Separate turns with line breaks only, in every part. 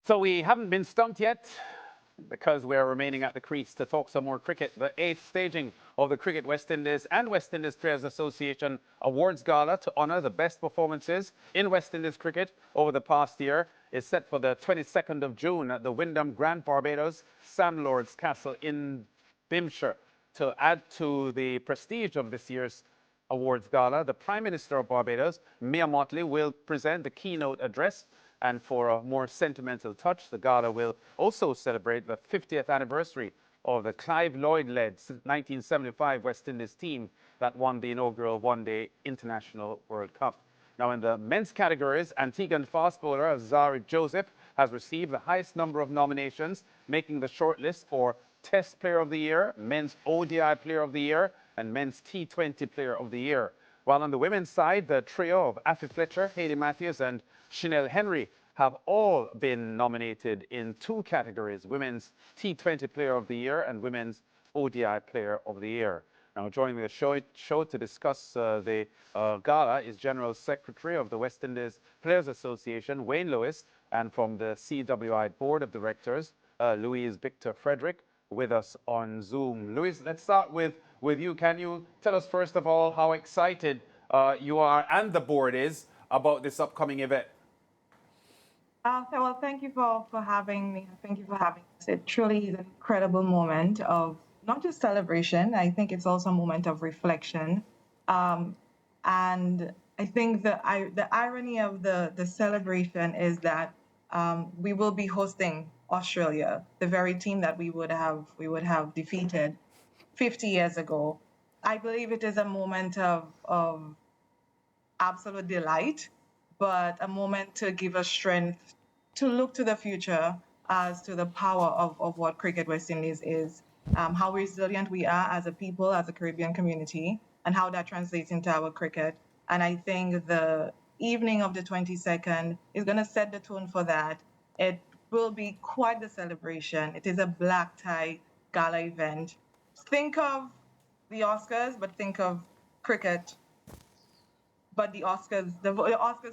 So we haven't been stumped yet because we're remaining at the crease to talk some more cricket. The eighth staging of the Cricket West Indies and West Indies Players Association Awards Gala to honour the best performances in West Indies cricket over the past year is set for the 22nd of June at the Wyndham Grand Barbados Sandlords Castle in Bimshire. To add to the prestige of this year's Awards Gala, the Prime Minister of Barbados, Mia Mottley, will present the keynote address. And for a more sentimental touch, the gala will also celebrate the 50th anniversary of the Clive Lloyd-led 1975 West Indies team that won the inaugural one-day International World Cup. Now, in the men's categories, Antiguan fast bowler Zari Joseph has received the highest number of nominations, making the shortlist for Test Player of the Year, Men's ODI Player of the Year, and Men's T20 Player of the Year. While on the women's side, the trio of Afi Fletcher, Hayley Matthews, and Chanel Henry have all been nominated in two categories, Women's T20 Player of the Year and Women's ODI Player of the Year. Now, joining the show to discuss the gala is General Secretary of the West Indies Players Association, Wayne Lewis, and from the CWI Board of Directors, Louise Victor Frederick, with us on Zoom. Louise, let's start with you. Can you tell us, first of all, how excited you are and the board is about this upcoming event?
Well, thank you for having me. Thank you for having us. It truly is an incredible moment of not just celebration. I think it's also a moment of reflection. And I think the irony of the celebration is that we will be hosting Australia, the very team that we would have defeated 50 years ago. I believe it is a moment of absolute delight, but a moment to give us strength to look to the future as to the power of what Cricket West Indies is, how resilient we are as a people, as a Caribbean community, and how that translates into our cricket. And I think the evening of the 22nd is going to set the tone for that. It will be quite the celebration. It is a black tie gala event. Think of the Oscars, but think of cricket, but the Oscars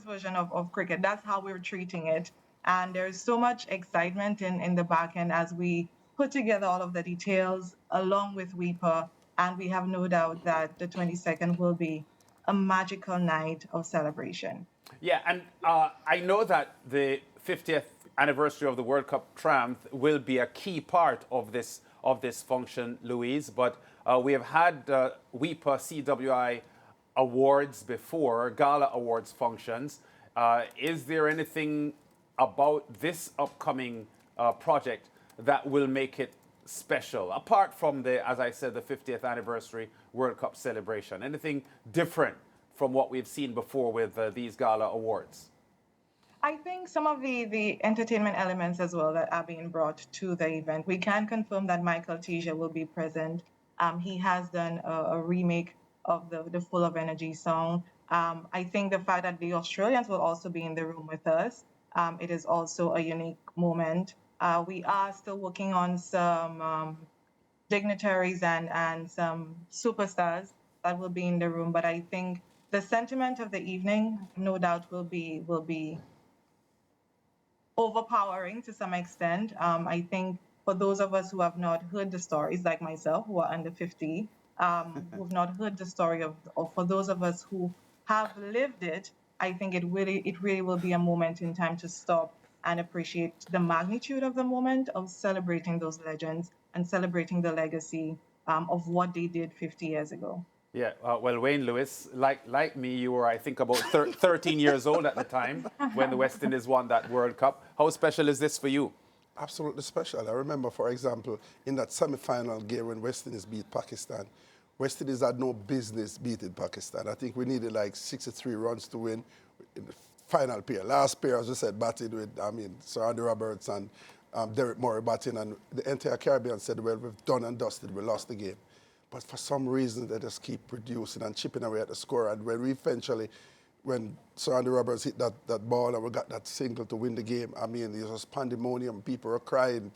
version of cricket. That's how we're treating it. And there's so much excitement in the back end as we put together all of the details along with WIPA. And we have no doubt that the 22nd will be a magical night of celebration.
Yeah, and I know that the 50th anniversary of the World Cup triumph will be a key part of this function, Louise. But we have had WIPA CWI awards before, gala awards functions. Is there anything about this upcoming project that will make it special, apart from as I said, the 50th anniversary World Cup celebration? Anything different from what we've seen before with these gala awards?
I think some of the entertainment elements as well that are being brought to the event. We can confirm that Michael Teja will be present. He has done a remake of the Full of Energy song. I think the fact that the Australians will also be in the room with us, it is also a unique moment. We are still working on some dignitaries and some superstars that will be in the room, but I think the sentiment of the evening, no doubt, will be overpowering to some extent. I think for those of us who have not heard the stories, like myself, who are under 50, who've not heard the story or for those of us who have lived it, I think it really will be a moment in time to stop and appreciate the magnitude of the moment of celebrating those legends and celebrating the legacy of what they did 50 years ago.
Yeah, well, Wayne Lewis, like me, you were, I think, about 13 years old at the time when the West Indies won that World Cup. How special is this for you?
Absolutely special. I remember, for example, in that semi-final game when West Indies beat Pakistan, West Indies had no business beating Pakistan. I think we needed like 63 runs to win in the final pair. Last pair, as I said, batted with, Sir Andy Roberts and Derek Murray batting, and the entire Caribbean said, well, we've done and dusted, we lost the game. But for some reason, they just keep producing and chipping away at the score. And when we eventually, when Sir Andy Roberts hit that ball and we got that single to win the game, there was pandemonium. People were crying.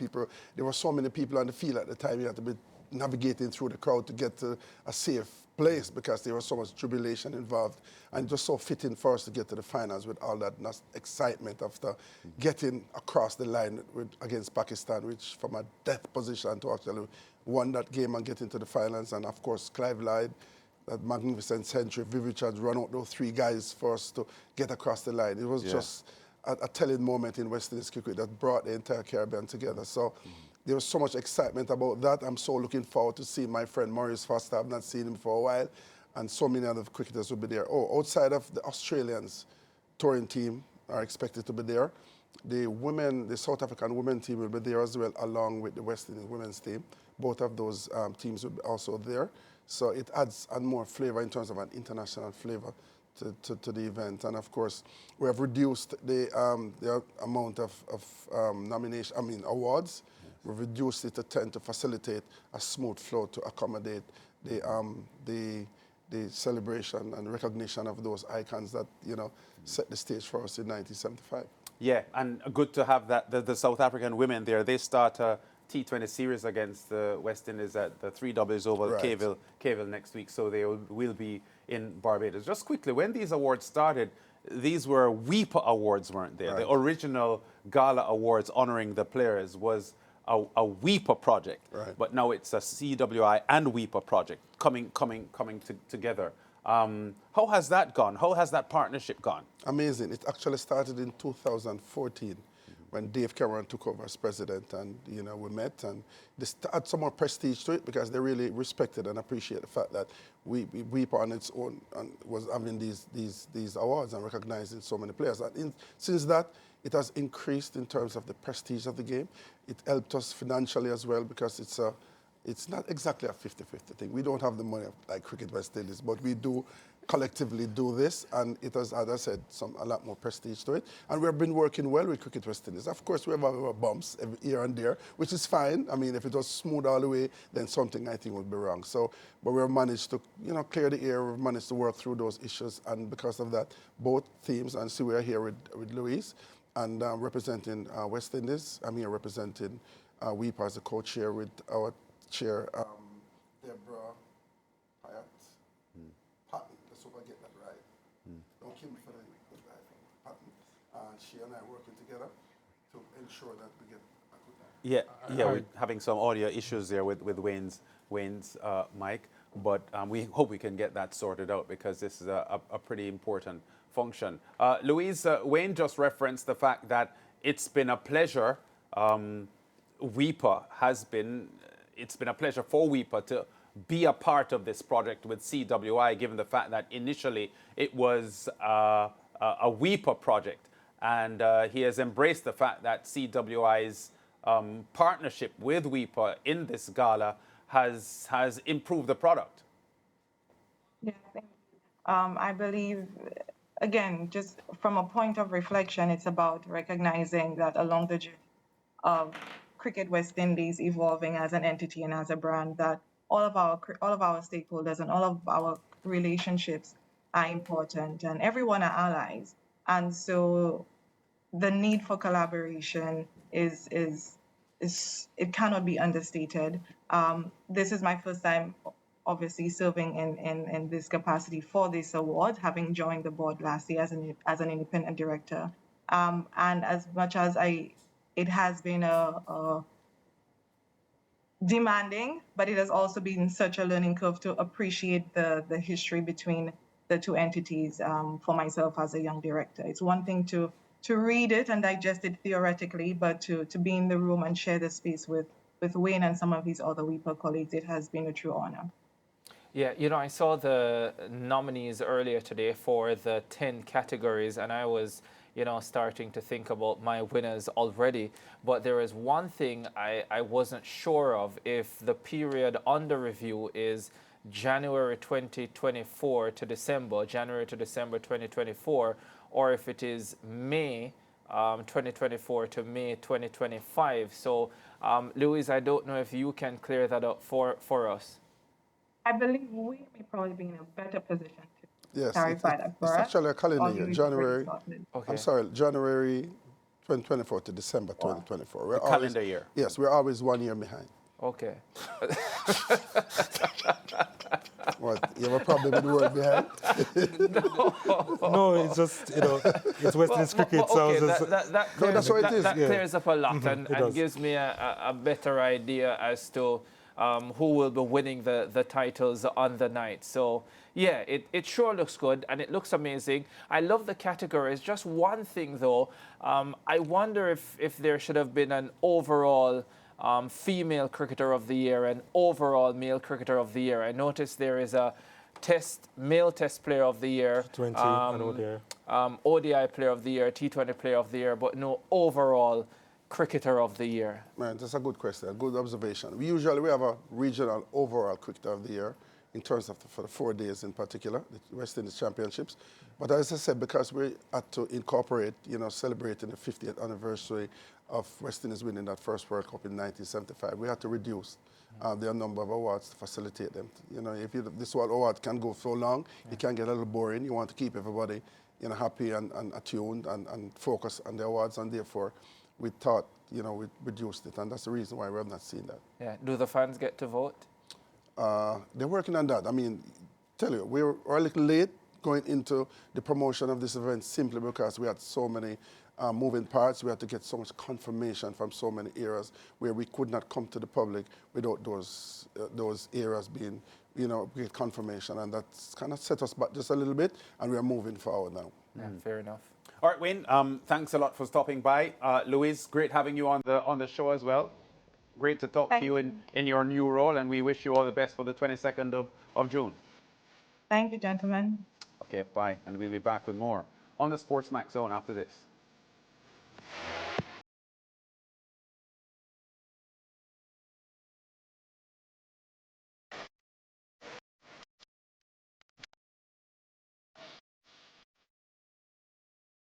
There were so many people on the field at the time. You had to be navigating through the crowd to get to a safe place because there was so much tribulation involved, and just so fitting for us to get to the finals with all that excitement after getting across the line against Pakistan, which from a death position to actually won that game and get into the finals. And of course, Clive Lyde, that magnificent century, Viv Richards run out those 3 guys for us to get across the line. It was just a telling moment in West Indies cricket that brought the entire Caribbean together. So there was so much excitement about that. I'm so looking forward to seeing my friend Maurice Foster. I've not seen him for a while. And so many other cricketers will be there. Oh, outside of the Australians, touring team are expected to be there. The South African women team will be there as well, along with the West Indies women's team. Both of those teams will be also there. So it adds more flavor in terms of an international flavor to the event. And of course, we have reduced the amount of awards. We've reduced it to 10 to facilitate a smooth flow to accommodate the celebration and recognition of those icons that, set the stage for us in 1975.
Yeah, and good to have that the South African women there. They start a T20 series against the West Indies at the 3 Ws over Cavell next week, so they will be in Barbados. Just quickly, when these awards started, these were WIPA awards, weren't they? Right. The original Gala awards honoring the players was a WIPA project, right. But now it's a CWI and WIPA project coming together. How has that gone? How has that partnership gone?
Amazing. It actually started in 2014 when Dave Cameron took over as president, and we met, and this add some more prestige to it because they really respected and appreciate the fact that WIPA on its own was having these awards and recognizing so many players. And since that, it has increased in terms of the prestige of the game. It helped us financially as well because it's not exactly a 50-50 thing. We don't have the money like Cricket West Indies, but we do collectively do this, and it has, as I said, a lot more prestige to it. And we've been working well with Cricket West Indies. Of course, we have our bumps here and there, which is fine. I mean, if it was smooth all the way, then something I think would be wrong. So, but we've managed to, clear the air. We've managed to work through those issues, and because of that, both teams, and see, we're here with Louise, and representing West Indies. I'm here representing WIPA as the co-chair with our chair, Deborah Hyatt. Patton, let's hope I get that right. Don't kill me for the guy from Patton. She and I are working together to ensure that we get a good
we're having some audio issues there with Wayne's mic, but we hope we can get that sorted out because this is a pretty important function. Louise, Wayne just referenced the fact that it's been a pleasure. WIPA it's been a pleasure for WIPA to be a part of this project with CWI, given the fact that initially it was a WIPA project, and he has embraced the fact that CWI's partnership with WIPA in this gala has improved the product.
Yeah, I believe, again, just from a point of reflection, it's about recognizing that along the journey of Cricket West Indies evolving as an entity and as a brand, that all of our stakeholders and all of our relationships are important, and everyone are allies. And so the need for collaboration is it cannot be understated. This is my first time, obviously, serving in this capacity for this award, having joined the board last year as an independent director. And as much as it has been a demanding, but it has also been such a learning curve to appreciate the history between the two entities for myself as a young director. It's one thing to read it and digest it theoretically, but to be in the room and share the space with Wayne and some of his other WIPA colleagues, it has been a true honor.
Yeah, I saw the nominees earlier today for the 10 categories, and I was starting to think about my winners already. But there is one thing I wasn't sure of, if the period under review is January 2024 to December, January to December 2024, or if it is May 2024 to May 2025. So, Louise, I don't know if you can clear that up for us.
I believe we may probably be in a better position to clarify that for
us. It's actually a calendar year, January.
Okay.
I'm sorry, January 2024 to December 2024.
Wow. Calendar year.
Yes, we're always 1 year behind.
Okay.
What? You have a problem with the word behind?
No, it's just, it's West Indies cricket. So
okay,
just,
that
No, that's what it is.
that
Yeah.
clears up a lot and
does.
gives me a better idea as to who will be winning the titles on the night. So, yeah, it sure looks good and it looks amazing. I love the categories. Just one thing, though, I wonder if there should have been an overall female cricketer of the year and overall male cricketer of the year. I noticed there is a male test player of the year,
20 and ODI.
ODI player of the year, T20 player of the year, but no overall cricketer of the year.
Man, that's a good question, a good observation. We have a regional overall cricketer of the year in terms of for the 4 days in particular, the West Indies Championships. But as I said, because we had to incorporate, celebrating the 50th anniversary of West Indies winning that first World Cup in 1975, we had to reduce their number of awards to facilitate them. If this one award can go so long, it can get a little boring. You want to keep everybody, happy and attuned and focused on the awards, and therefore we thought, we reduced it, and that's the reason why we have not seen that.
Yeah. Do the fans get to vote?
They're working on that. I mean, tell you, we're a little late going into the promotion of this event simply because we had so many moving parts. We had to get so much confirmation from so many areas where we could not come to the public without those areas being, get confirmation, and that's kind of set us back just a little bit, and we are moving forward now.
Yeah, fair enough.
All right, Wayne, thanks a lot for stopping by. Louise, great having you on the show as well. Great to talk to you in your new role, and we wish you all the best for the 22nd of June.
Thank you, gentlemen.
Okay, bye. And we'll be back with more on the SportsMax Zone after this.